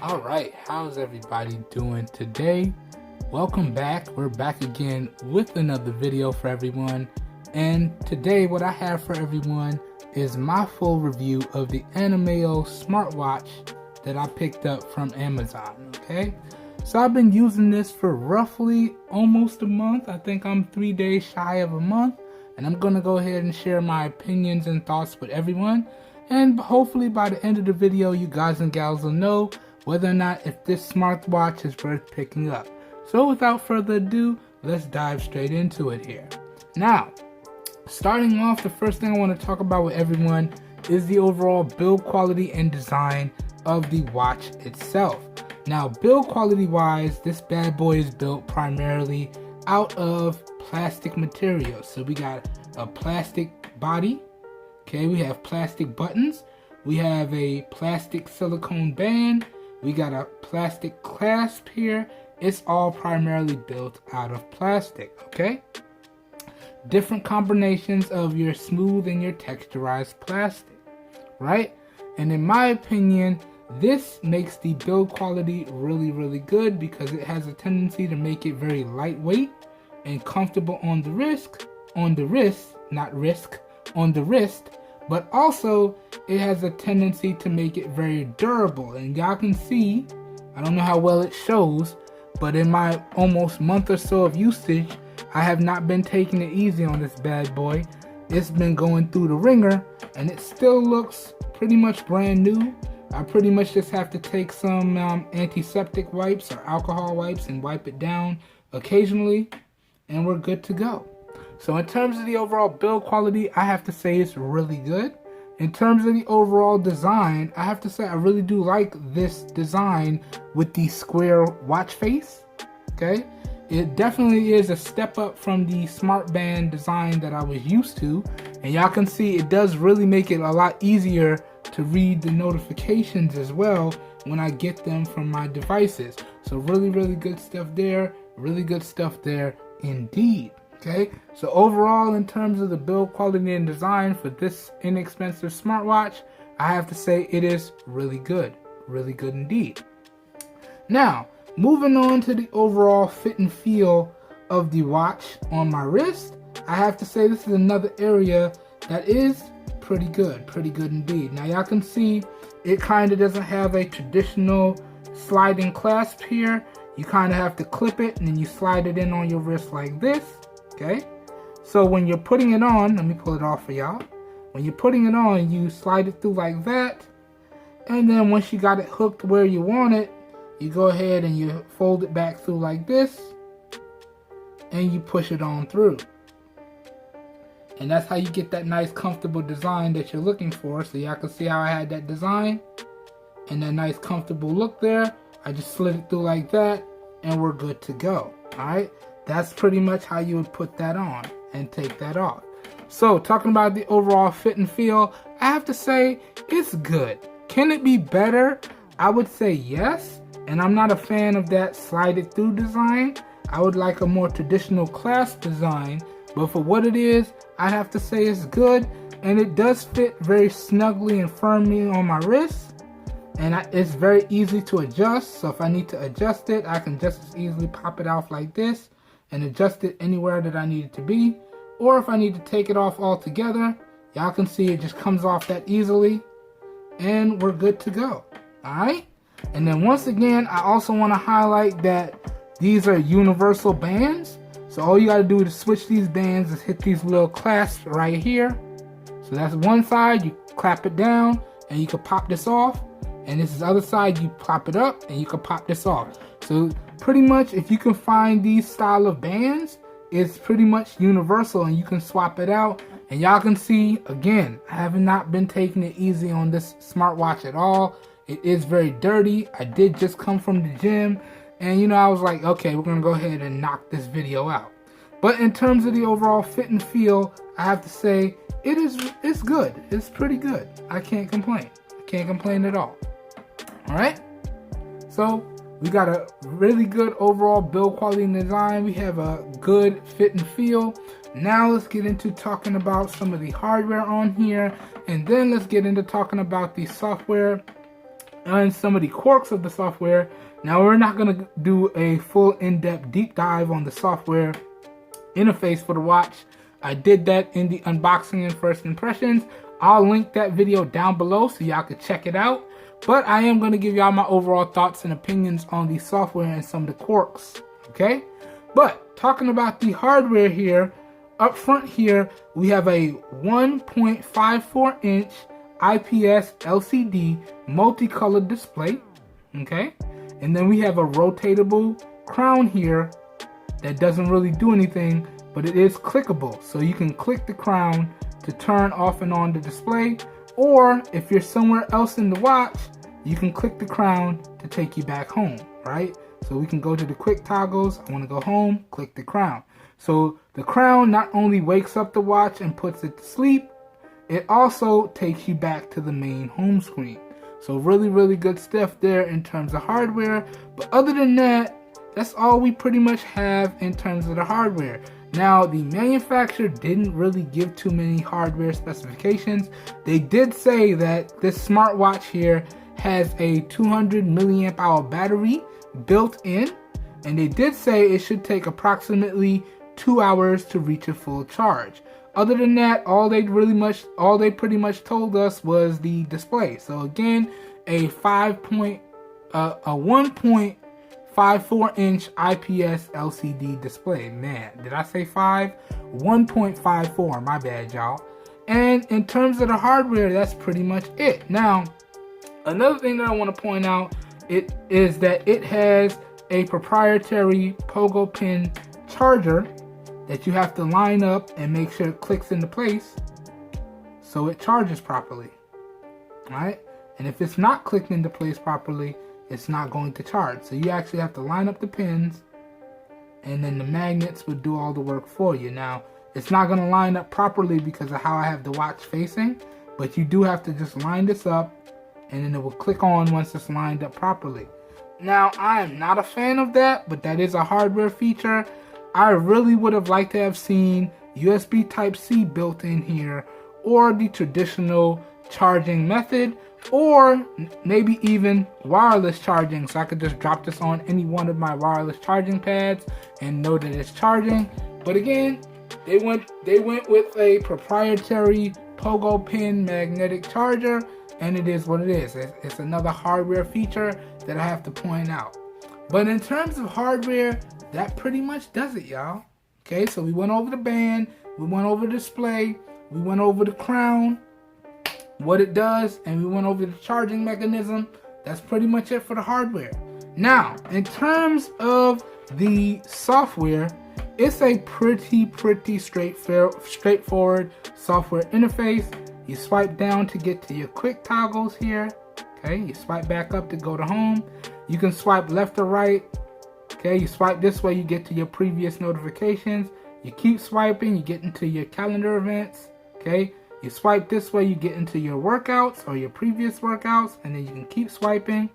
Alright, how's everybody doing today? Welcome back. We're back again with another video for everyone. And today what I have for everyone is my full review of the Anmino Smartwatch that I picked up from Amazon, okay? So I've been using this for roughly almost a month. I think I'm 3 days shy of a month. And I'm going to go ahead and share my opinions and thoughts with everyone. And hopefully by the end of the video, you guys and gals will know whether or not if this smartwatch is worth picking up. So without further ado, let's dive straight into it here. Now, starting off, the first thing I want to talk about with everyone is the overall build quality and design of the watch itself. Now, build quality wise, this bad boy is built primarily out of plastic materials. So we got a plastic body, okay, we have plastic buttons, we have a plastic silicone band, we got a plastic clasp here. It's all primarily built out of plastic, okay? Different combinations of your smooth and your texturized plastic, right? And in my opinion, this makes the build quality really good because it has a tendency to make it very lightweight and comfortable on the wrist, but also it has a tendency to make it very durable. And y'all can see, I don't know how well it shows, but in my almost month or so of usage, I have not been taking it easy on this bad boy. It's been going through the ringer and it still looks pretty much brand new. I pretty much just have to take some antiseptic wipes or alcohol wipes and wipe it down occasionally, and we're good to go. So in terms of the overall build quality, I have to say it's really good. In terms of the overall design, I have to say I really do like this design with the square watch face, okay? It definitely is a step up from the smart band design that I was used to. And y'all can see it does really make it a lot easier to read the notifications as well when I get them from my devices. So really good stuff there. Really good stuff there indeed. Okay, so overall in terms of the build quality and design for this inexpensive smartwatch, I have to say it is really good indeed. Now, moving on to the overall fit and feel of the watch on my wrist, I have to say this is another area that is pretty good indeed. Now y'all can see it kind of doesn't have a traditional sliding clasp here. You kind of have to clip it and then you slide it in on your wrist like this. Okay, so when you're putting it on, let me pull it off for y'all. When you're putting it on, you slide it through like that, and then once you got it hooked where you want it, you go ahead and you fold it back through like this, and you push it on through. And that's how you get that nice comfortable design that you're looking for. So y'all can see how I had that design and that nice comfortable look there. I just slid it through like that, and we're good to go. Alright, that's pretty much how you would put that on and take that off. So talking about the overall fit and feel, I have to say it's good. Can it be better? I would say yes, and I'm not a fan of that slide it through design. I would like a more traditional clasp design, but for what it is, I have to say it's good, and it does fit very snugly and firmly on my wrist. And it's very easy to adjust, so if I need to adjust it, I can just as easily pop it off like this and adjust it anywhere that I need it to be. Or if I need to take it off altogether, y'all can see it just comes off that easily, and we're good to go. Alright? And then once again, I also want to highlight that these are universal bands. So all you got to do to switch these bands is hit these little clasps right here. So that's one side, you clap it down, and you can pop this off. And this is the other side, you pop it up and you can pop this off. So pretty much if you can find these style of bands, it's pretty much universal and you can swap it out. And y'all can see, again, I have not been taking it easy on this smartwatch at all. It is very dirty. I did just come from the gym and I was like, okay, we're gonna go ahead and knock this video out. But in terms of the overall fit and feel, I have to say it's good. It's pretty good. I can't complain. I can't complain at all. Alright, so we got a really good overall build quality and design. We have a good fit and feel. Now let's get into talking about some of the hardware on here, and then let's get into talking about the software and some of the quirks of the software. Now, we're not going to do a full in-depth deep dive on the software interface for the watch. I did that in the unboxing and first impressions. I'll link that video down below so y'all can check it out. But I am going to give y'all my overall thoughts and opinions on the software and some of the quirks. Okay? But talking about the hardware here, up front here, we have a 1.54 inch IPS LCD multicolored display. Okay? And then we have a rotatable crown here that doesn't really do anything, but it is clickable. So you can click the crown to turn off and on the display, or if you're somewhere else in the watch, you can click the crown to take you back home, right? So we can go to the quick toggles. I want to go home, click the crown. So the crown not only wakes up the watch and puts it to sleep, it also takes you back to the main home screen. So really, really good stuff there in terms of hardware. But other than that, that's all we pretty much have in terms of the hardware. Now, the manufacturer didn't really give too many hardware specifications. They did say that this smartwatch here has a 200 milliamp hour battery built in, and they did say it should take approximately 2 hours to reach a full charge. Other than that, all they pretty much told us was the display. So again, a 1.54 inch IPS LCD display. Man, did I say 5? 1.54, my bad, y'all. And in terms of the hardware, that's pretty much it. Now, another thing that I want to point out is that it has a proprietary pogo pin charger that you have to line up and make sure it clicks into place so it charges properly. Alright? And if it's not clicked into place properly, it's not going to charge. So you actually have to line up the pins, and then the magnets would do all the work for you. Now, it's not going to line up properly because of how I have the watch facing, but you do have to just line this up, and then it will click on once it's lined up properly. Now, I am not a fan of that, but that is a hardware feature. I really would have liked to have seen USB Type-C built in here, or the traditional charging method, or maybe even wireless charging, so I could just drop this on any one of my wireless charging pads and know that it's charging. But again, they went with a proprietary pogo pin magnetic charger, and it is what it is. It's another hardware feature that I have to point out. But in terms of hardware, that pretty much does it, y'all. Okay, so we went over the band, we went over the display, we went over the crown, what it does, and we went over the charging mechanism. That's pretty much it for the hardware. Now, in terms of the software, it's a pretty straightforward software interface. You swipe down to get to your quick toggles here. Okay, you swipe back up to go to home. You can swipe left or right. Okay, you swipe this way, you get to your previous notifications. You keep swiping, you get into your calendar events. Okay, you swipe this way, you get into your workouts or your previous workouts, and then you can keep swiping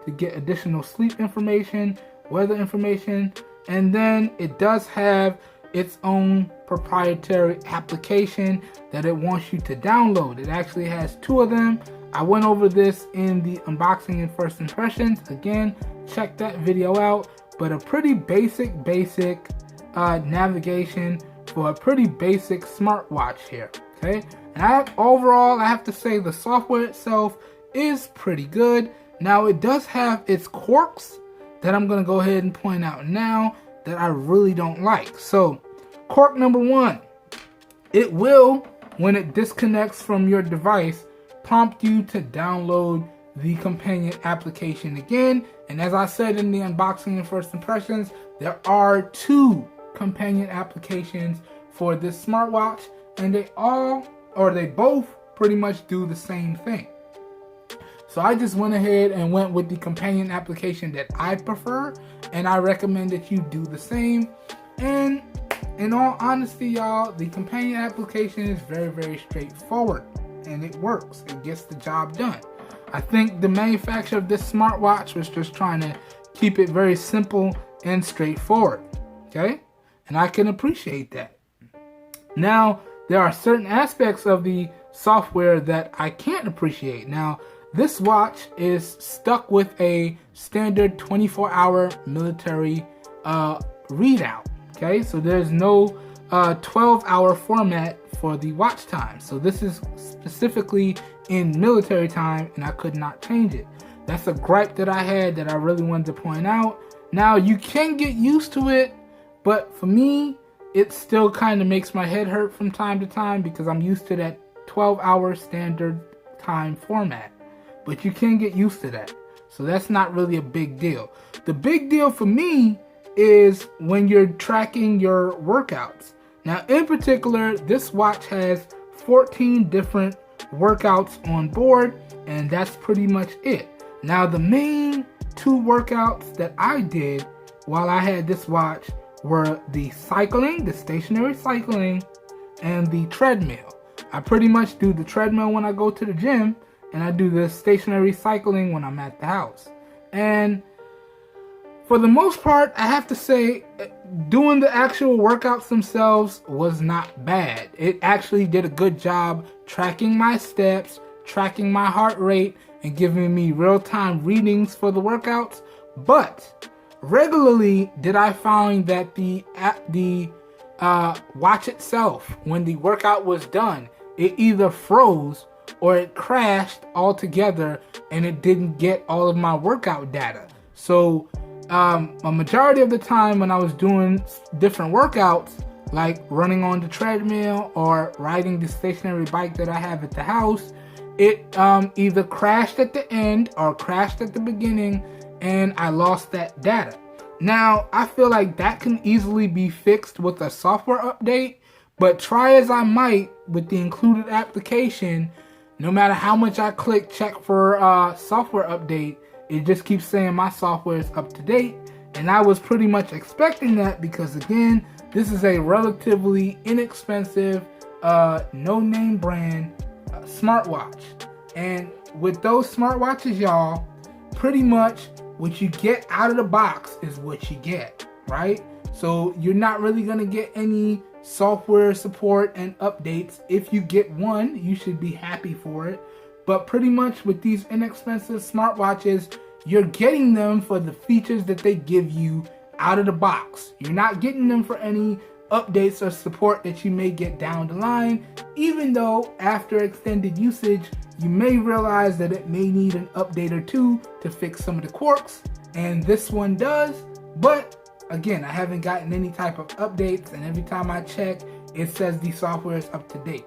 to get additional sleep information, weather information, and then it does have its own proprietary application that it wants you to download. It actually has 2 of them. I went over this in the unboxing and first impressions. Again, check that video out. But a pretty basic navigation for a pretty basic smartwatch here. Okay, and overall I have to say the software itself is pretty good. Now, it does have its quirks that I'm going to go ahead and point out now that I really don't like. So, quirk number 1, it will, when it disconnects from your device, prompt you to download the companion application again. And as I said in the unboxing and first impressions, there are 2 companion applications for this smartwatch, and they both pretty much do the same thing. So I just went ahead and went with the companion application that I prefer, and I recommend that you do the same. And in all honesty, y'all, the companion application is very straightforward, and it works. It gets the job done. I think the manufacturer of this smartwatch was just trying to keep it very simple and straightforward. Okay? And I can appreciate that. Now, there are certain aspects of the software that I can't appreciate. Now, this watch is stuck with a standard 24-hour military readout. Okay, so there's no 12-hour format for the watch time. So this is specifically in military time, and I could not change it. That's a gripe that I had that I really wanted to point out. Now, you can get used to it, but for me, it still kind of makes my head hurt from time to time because I'm used to that 12-hour standard time format. But you can get used to that. So that's not really a big deal. The big deal for me is when you're tracking your workouts. Now, in particular, this watch has 14 different workouts on board, and that's pretty much it. Now, the main two workouts that I did while I had this watch were the cycling, the stationary cycling, and the treadmill. I pretty much do the treadmill when I go to the gym, and I do the stationary cycling when I'm at the house. And for the most part, I have to say, doing the actual workouts themselves was not bad. It actually did a good job tracking my steps, tracking my heart rate, and giving me real-time readings for the workouts. But regularly did I find that the watch itself, when the workout was done, it either froze or it crashed altogether and it didn't get all of my workout data. So a majority of the time when I was doing different workouts, like running on the treadmill or riding the stationary bike that I have at the house, it either crashed at the end or crashed at the beginning, and I lost that data. Now, I feel like that can easily be fixed with a software update, but try as I might with the included application, no matter how much I click check for software update, it just keeps saying my software is up to date. And I was pretty much expecting that because, again, this is a relatively inexpensive, no-name brand smartwatch. And with those smartwatches, y'all, pretty much what you get out of the box is what you get, right? So you're not really going to get any software support and updates. If you get one, you should be happy for it. But pretty much with these inexpensive smartwatches, you're getting them for the features that they give you out of the box. You're not getting them for any updates or support that you may get down the line, even though after extended usage, you may realize that it may need an update or two to fix some of the quirks, and this one does. But again, I haven't gotten any type of updates, and every time I check, it says the software is up to date.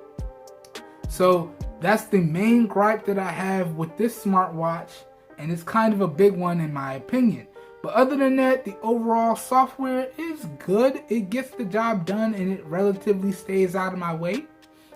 So that's the main gripe that I have with this smartwatch, and it's kind of a big one in my opinion. But other than that, the overall software is good. It gets the job done and it relatively stays out of my way.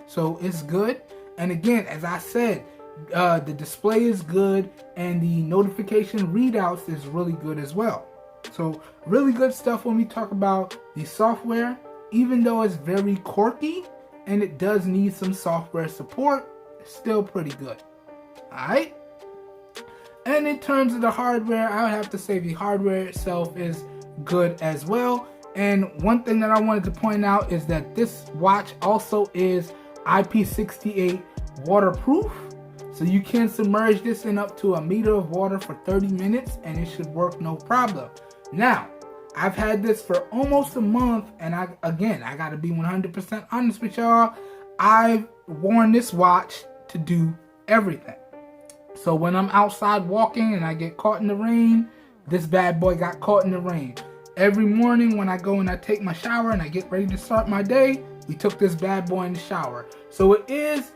So it's good. And again, as I said, the display is good and the notification readouts is really good as well. So really good stuff when we talk about the software, even though it's very quirky and it does need some software support, it's still pretty good. Alright? And in terms of the hardware, I would have to say the hardware itself is good as well. And one thing that I wanted to point out is that this watch also is IP68 waterproof. So you can submerge this in up to a meter of water for 30 minutes and it should work no problem. Now, I've had this for almost a month, and I gotta be 100% honest with y'all. I've worn this watch to do everything. So when I'm outside walking and I get caught in the rain, this bad boy got caught in the rain. Every morning when I go and I take my shower and I get ready to start my day, we took this bad boy in the shower. So it is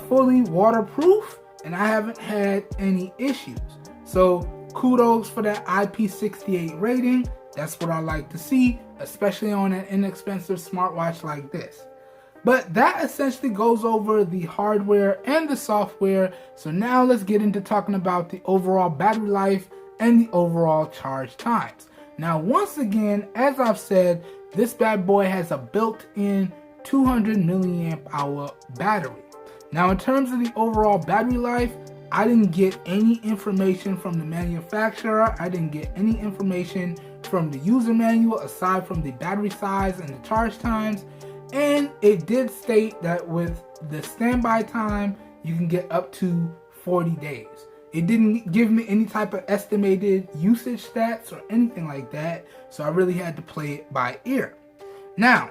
fully waterproof and I haven't had any issues. So kudos for that IP68 rating. That's what I like to see, especially on an inexpensive smartwatch like this. But that essentially goes over the hardware and the software. So now let's get into talking about the overall battery life and the overall charge times. Now, once again, as I've said, this bad boy has a built-in 200 milliamp hour battery. Now, in terms of the overall battery life, I didn't get any information from the manufacturer. I didn't get any information from the user manual aside from the battery size and the charge times. And it did state that with the standby time, you can get up to 40 days. It didn't give me any type of estimated usage stats or anything like that, so I really had to play it by ear. Now,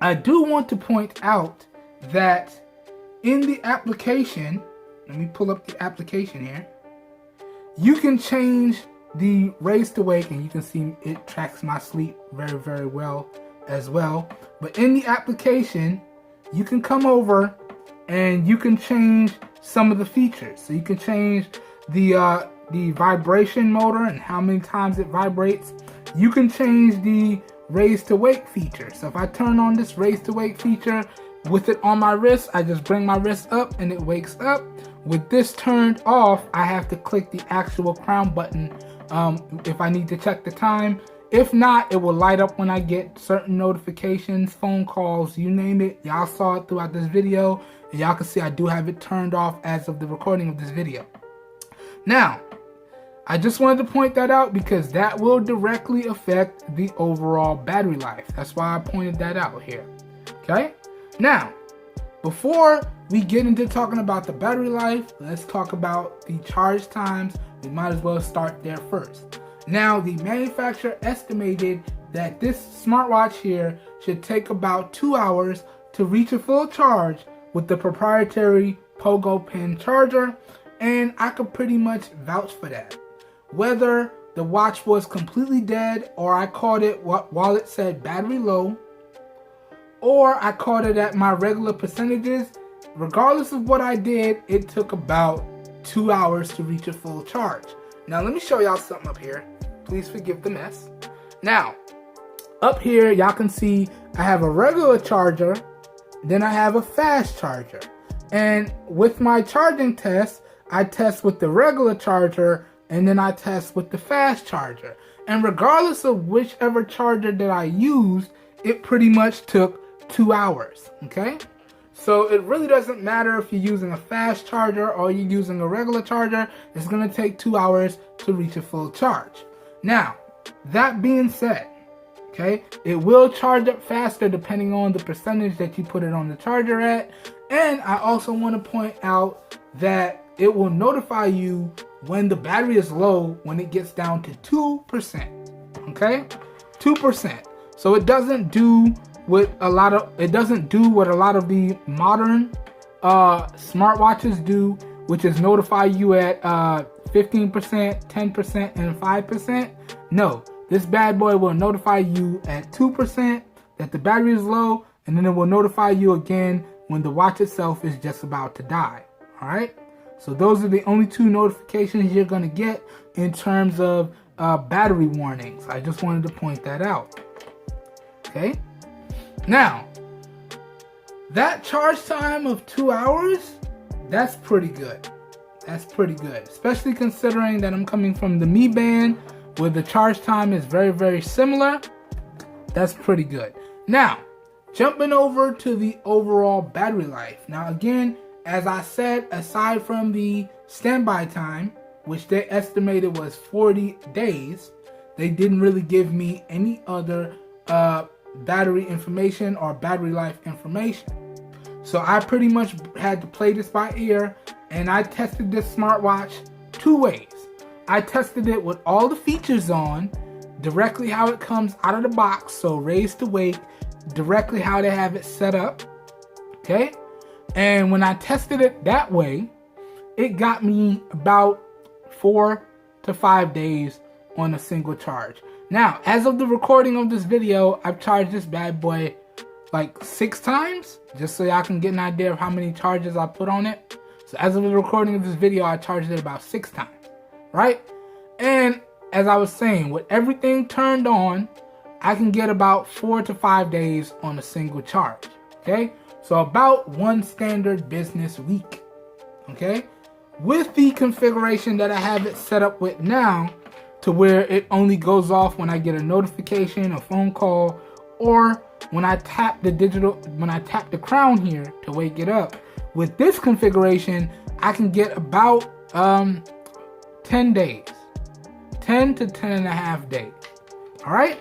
I do want to point out that in the application, let me pull up the application here, you can change the raise to wake, and you can see it tracks my sleep very, very well as well. But in the application, you can come over and you can change some of the features. So you can change the vibration motor and how many times it vibrates. You can change the raise to wake feature. So if I turn on this raise to wake feature with it on my wrist, I just bring my wrist up and it wakes up. With this turned off, I have to click the actual crown button if I need to check the time. If not, it will light up when I get certain notifications, phone calls, you name it. Y'all saw it throughout this video, and y'all can see I do have it turned off as of the recording of this video. Now, I just wanted to point that out because that will directly affect the overall battery life. That's why I pointed that out here. Okay? Now, before we get into talking about the battery life, let's talk about the charge times. We might as well start there first. Now, the manufacturer estimated that this smartwatch here should take about 2 hours to reach a full charge with the proprietary Pogo pin charger, and I could pretty much vouch for that. Whether the watch was completely dead, or I caught it while it said battery low, or I caught it at my regular percentages, regardless of what I did, it took about 2 hours to reach a full charge. Now let me show y'all something up here. Please forgive the mess. Now, up here y'all can see I have a regular charger, then I have a fast charger. And with my charging test, I test with the regular charger and then I test with the fast charger. And regardless of whichever charger that I used, it pretty much took 2 hours, okay? So it really doesn't matter if you're using a fast charger or you're using a regular charger, it's gonna take 2 hours to reach a full charge. Now, that being said, okay, it will charge up faster depending on the percentage that you put it on the charger at. And I also want to point out that it will notify you when the battery is low when it gets down to 2%, okay? 2%. So it doesn't do what a lot of the modern smartwatches do, which is notify you at 15%, 10%, and 5%. No, this bad boy will notify you at 2% that the battery is low, and then it will notify you again when the watch itself is just about to die. All right. So those are the only two notifications you're gonna get in terms of battery warnings. I just wanted to point that out. Okay. Now, that charge time of 2 hours, that's pretty good. That's pretty good, especially considering that I'm coming from the Mi Band where the charge time is very, very similar. That's pretty good. Now, jumping over to the overall battery life. Now again, as I said, aside from the standby time, which they estimated was 40 days, they didn't really give me any other battery information or battery life information. So I pretty much had to play this by ear, and I tested this smartwatch 2 ways. I tested it with all the features on, directly how it comes out of the box, so raise to wake, directly how they have it set up, okay? And when I tested it that way, it got me about 4 to 5 days on a single charge. Now, as of the recording of this video, I've charged this bad boy like 6 times, just so y'all can get an idea of how many charges I put on it. So as of the recording of this video, I charged it about 6 times, right? And as I was saying, with everything turned on, I can get about 4 to 5 days on a single charge, okay? So about 1 standard business week, okay? With the configuration that I have it set up with now, to where it only goes off when I get a notification, a phone call, or when I tap the crown here to wake it up. With this configuration, I can get about 10 days, 10 to 10 and a half days. All right.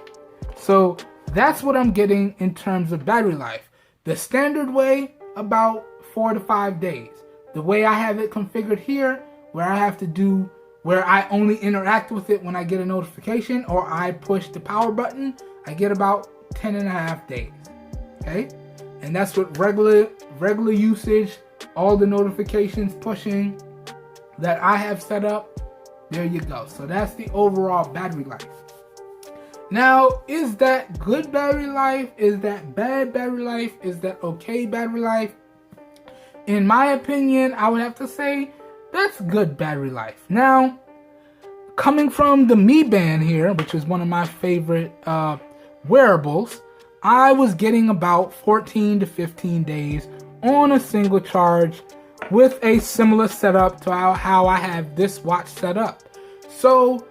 So that's what I'm getting in terms of battery life. The standard way, about 4 to 5 days. the way I have it configured here, where I only interact with it when I get a notification or I push the power button, I get about 10.5 days. Okay, and that's with regular usage, all the notifications pushing that I have set up. There you go. So that's the overall battery life. Now, is that good battery life? Is that bad battery life? Is that okay battery life? In my opinion, I would have to say that's good battery life. Now, coming from the Mi Band here, which is one of my favorite wearables, I was getting about 14 to 15 days on a single charge with a similar setup to how I have this watch set up. So,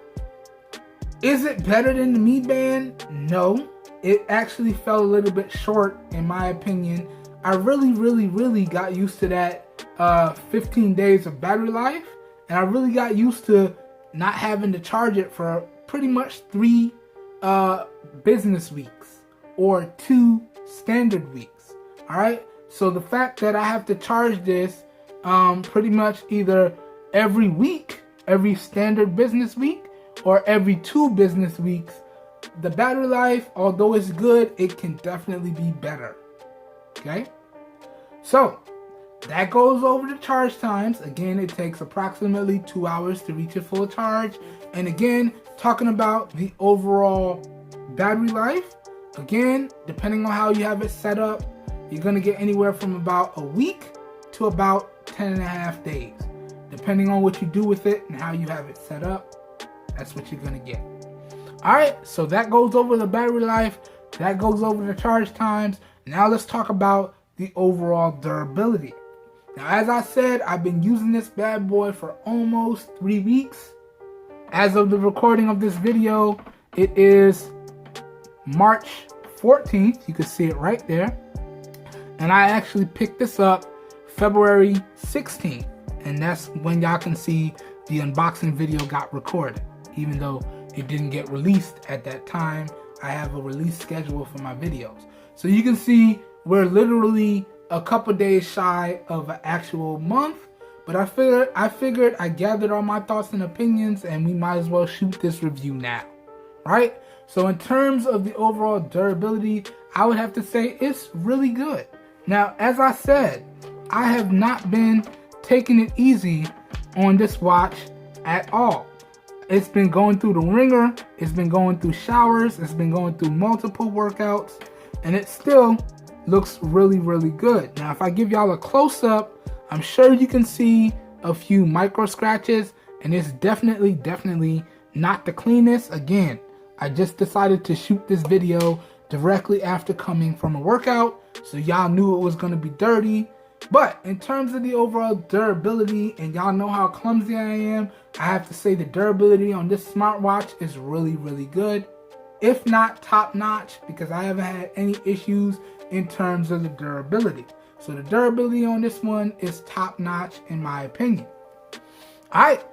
is it better than the Mi Band? No. It actually fell a little bit short, in my opinion. I really got used to that 15 days of battery life, and I really got used to not having to charge it for pretty much 3 business weeks or 2 standard weeks. Alright, so the fact that I have to charge this pretty much either every week, every standard business week, or every 2 business weeks, the battery life, although it's good, it can definitely be better. Okay, so that goes over the charge times. Again, it takes approximately 2 hours to reach a full charge. And again, talking about the overall battery life, again, depending on how you have it set up, you're going to get anywhere from about a week to about 10.5 days. Depending on what you do with it and how you have it set up, that's what you're going to get. Alright, so that goes over the battery life. That goes over the charge times. Now let's talk about the overall durability. Now, as I said, I've been using this bad boy for almost 3 weeks. As of the recording of this video, it is March 14th. You can see it right there. And I actually picked this up February 16th. And that's when y'all can see the unboxing video got recorded. Even though it didn't get released at that time, I have a release schedule for my videos. So you can see we're literally a couple days shy of an actual month. But I figured I gathered all my thoughts and opinions, and we might as well shoot this review now. Right? So in terms of the overall durability, I would have to say it's really good. Now, as I said, I have not been taking it easy on this watch at all. It's been going through the ringer, it's been going through showers, it's been going through multiple workouts, and it still looks really good. Now, if I give y'all a close-up, I'm sure you can see a few micro scratches, and it's definitely not the cleanest. Again, I just decided to shoot this video directly after coming from a workout, so y'all knew it was going to be dirty. But in terms of the overall durability, and y'all know how clumsy I am, I have to say the durability on this smartwatch is really good. If not top notch, because I haven't had any issues in terms of the durability. So the durability on this one is top notch in my opinion. Alright,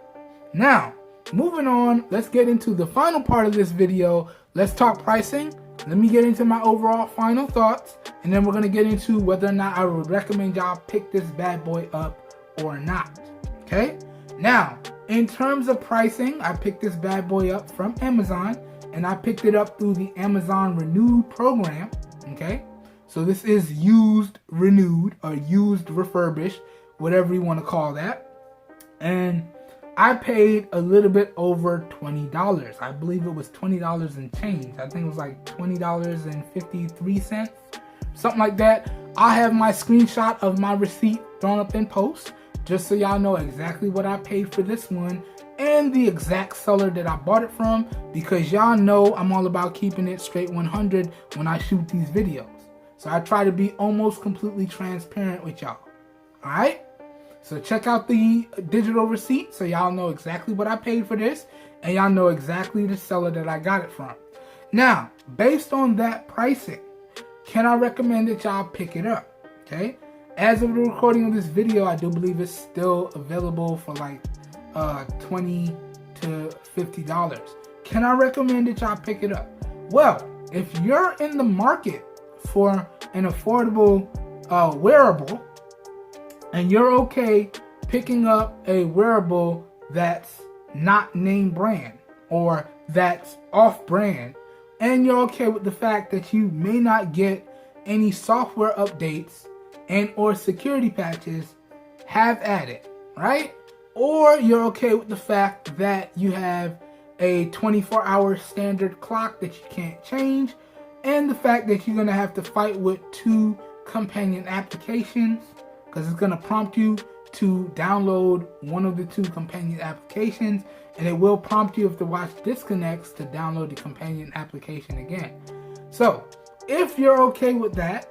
now moving on, let's get into the final part of this video. Let's talk pricing. Let me get into my overall final thoughts, and then we're going to get into whether or not I would recommend y'all pick this bad boy up or not. Okay, now in terms of pricing, I picked this bad boy up from Amazon, and I picked it up through the Amazon Renewed program. Okay, so this is used renewed or used refurbished, whatever you want to call that. And I paid a little bit over $20. I believe it was $20 and change. I think it was like $20.53, something like that. I have my screenshot of my receipt thrown up in post, just so y'all know exactly what I paid for this one and the exact seller that I bought it from, because y'all know I'm all about keeping it straight 100 when I shoot these videos. So I try to be almost completely transparent with y'all. Alright? So check out the digital receipt so y'all know exactly what I paid for this, and y'all know exactly the seller that I got it from. Now, based on that pricing, can I recommend that y'all pick it up? Okay? As of the recording of this video, I do believe it's still available for like $20 to $50. Can I recommend that y'all pick it up? Well, if you're in the market for an affordable wearable, and you're okay picking up a wearable that's not name brand or that's off brand, and you're okay with the fact that you may not get any software updates and or security patches, have at it, right? Or you're okay with the fact that you have a 24-hour standard clock that you can't change, and the fact that you're going to have to fight with 2 companion applications, because it's going to prompt you to download one of the 2 companion applications, and it will prompt you if the watch disconnects to download the companion application again. So if you're okay with that,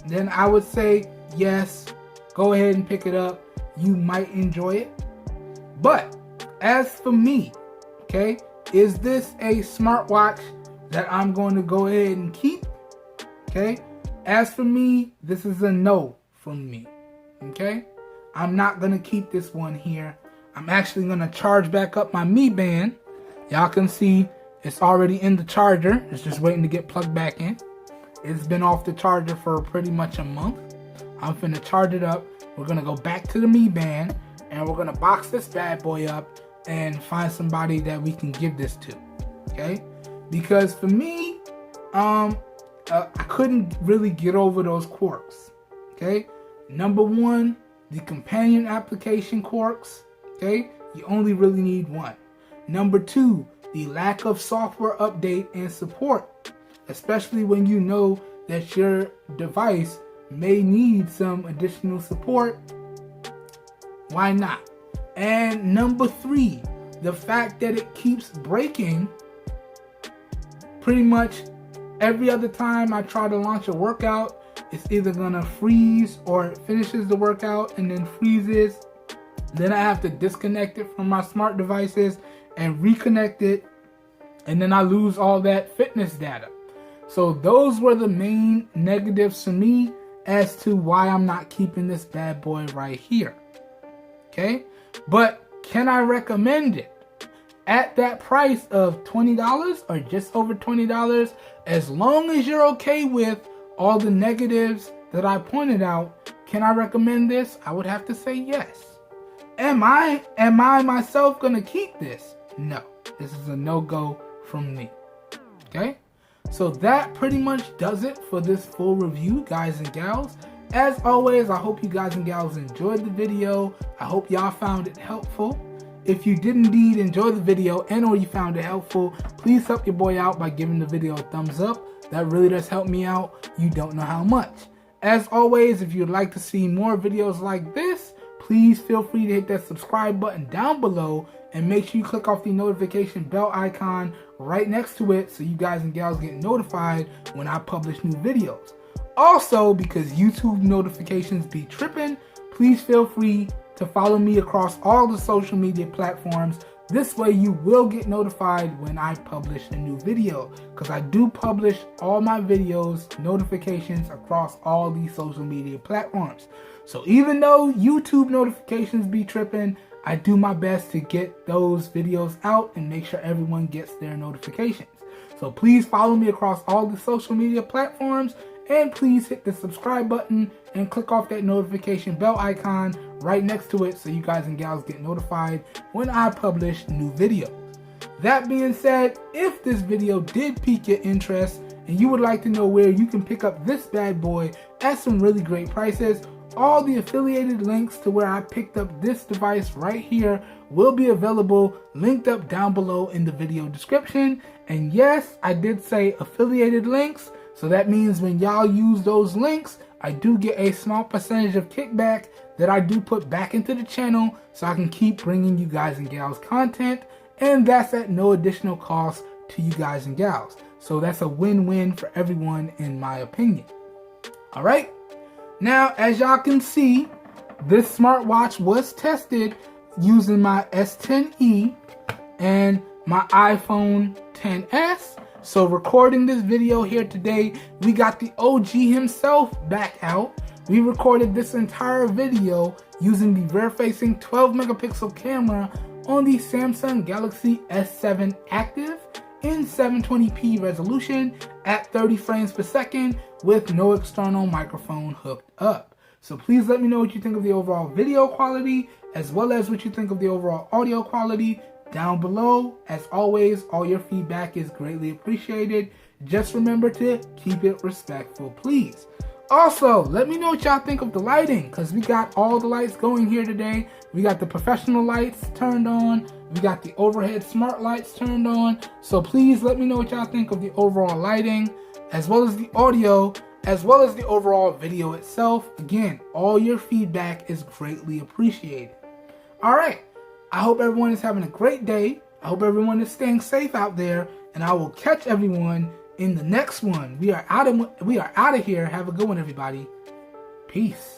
then I would say yes, go ahead and pick it up. You might enjoy it. But as for me, okay, is this a smartwatch that I'm going to go ahead and keep? Okay, as for me, this is a no from me. Okay, I'm not going to keep this one here. I'm actually going to charge back up my Mi Band. Y'all can see it's already in the charger. It's just waiting to get plugged back in. It's been off the charger for pretty much a month. I'm finna charge it up. We're going to go back to the Mi Band, and we're going to box this bad boy up and find somebody that we can give this to. Okay? Because for me, I couldn't really get over those quirks. Okay? Number one, the companion application quirks. Okay? You only really need one. Number two, the lack of software update and support, especially when you know that your device may need some additional support. Why not? And number three, the fact that it keeps breaking pretty much every other time I try to launch a workout. It's either gonna freeze or it finishes the workout and then freezes. Then I have to disconnect it from my smart devices and reconnect it, and then I lose all that fitness data. So those were the main negatives for me as to why I'm not keeping this bad boy right here. Okay, but can I recommend it? At that price of $20 or just over $20, as long as you're okay with all the negatives that I pointed out, can I recommend this? I would have to say yes. Am I myself gonna keep this? No, this is a no-go from me. Okay, so that pretty much does it for this full review, guys and gals. As always, I hope you guys and gals enjoyed the video. I hope y'all found it helpful. If you did indeed enjoy the video and or you found it helpful, please help your boy out by giving the video a thumbs up. That really does help me out. You don't know how much. As always, if you'd like to see more videos like this, please feel free to hit that subscribe button down below and make sure you click off the notification bell icon right next to it so you guys and gals get notified when I publish new videos. Also, because YouTube notifications be tripping, please feel free to follow me across all the social media platforms. This way you will get notified when I publish a new video, because I do publish all my videos notifications across all these social media platforms. So even though YouTube notifications be tripping, I do my best to get those videos out and make sure everyone gets their notifications. So please follow me across all the social media platforms, and please hit the subscribe button and click off that notification bell icon right next to it so you guys and gals get notified when I publish new videos. That being said, if this video did pique your interest and you would like to know where you can pick up this bad boy at some really great prices, all the affiliated links to where I picked up this device right here will be available, linked up down below in the video description. And yes, I did say affiliated links, so that means when y'all use those links, I do get a small percentage of kickback that I do put back into the channel so I can keep bringing you guys and gals content, and that's at no additional cost to you guys and gals. So that's a win-win for everyone in my opinion. Alright, now as y'all can see, this smartwatch was tested using my S10e and my iPhone XS. So recording this video here today, we got the OG himself back out. We recorded this entire video using the rear-facing 12 megapixel camera on the Samsung Galaxy S7 Active in 720p resolution at 30 frames per second with no external microphone hooked up. So please let me know what you think of the overall video quality, as well as what you think of the overall audio quality down below. As always, all your feedback is greatly appreciated. Just remember to keep it respectful, please. Also, let me know what y'all think of the lighting, because we got all the lights going here today. We got the professional lights turned on. We got the overhead smart lights turned on. So please let me know what y'all think of the overall lighting, as well as the audio, as well as the overall video itself. Again, all your feedback is greatly appreciated. Alright, I hope everyone is having a great day. I hope everyone is staying safe out there, and I will catch everyone in the next one. We are out of here. Have a good one, everybody. Peace.